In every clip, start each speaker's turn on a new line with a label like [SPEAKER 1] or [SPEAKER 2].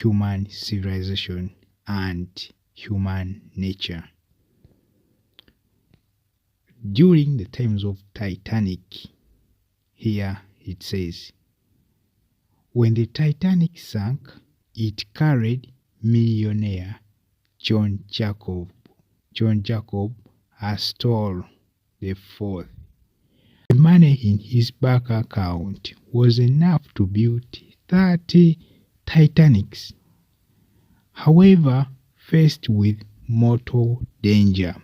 [SPEAKER 1] human civilization and human nature. During the times of Titanic, here it says, when the Titanic sank, it carried millionaire John Jacob Astor the Fourth. The money in his bank account was enough to build 30 Titanics. However, faced with mortal danger,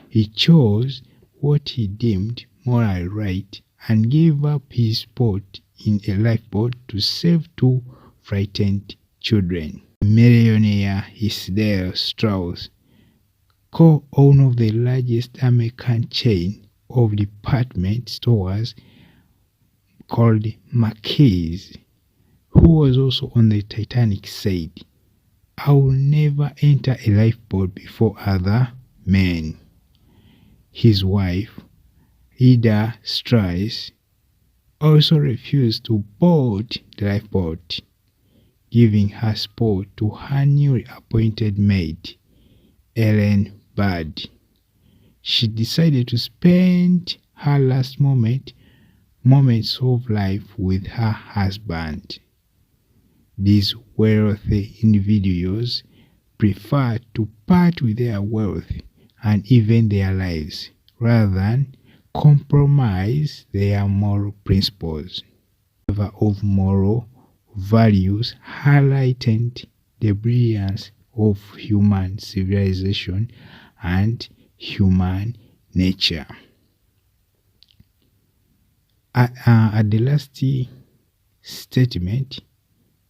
[SPEAKER 1] he chose what he deemed moral right and gave up his spot in a lifeboat to save two frightened children. Millionaire Isidore Strauss, co-owner of the largest American chain of department stores called Mackey's, who was also on the Titanic, said, "I will never enter a lifeboat before other men." His wife, Ida Strauss, also refused to board the lifeboat, giving her spot to her newly appointed maid, Ellen Bird. She decided to spend her last moments of life with her husband. These wealthy individuals prefer to part with their wealth and even their lives rather than compromise their moral principles. The favor of moral values highlighted the brilliance of human civilization and human nature. At the last statement,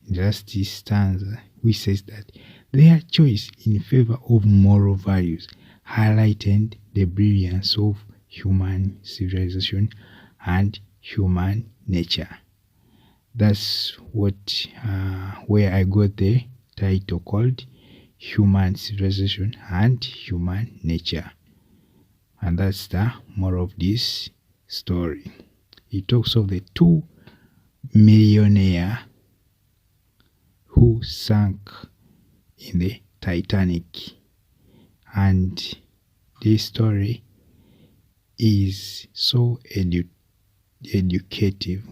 [SPEAKER 1] the last stanza, which says that their choice in favor of moral values highlighted the brilliance of human civilization and human nature. That's what where I got the title called Human Civilization and Human Nature. And that's the moral of this story. It talks of the two millionaires who sank in the Titanic, and this story is so educative.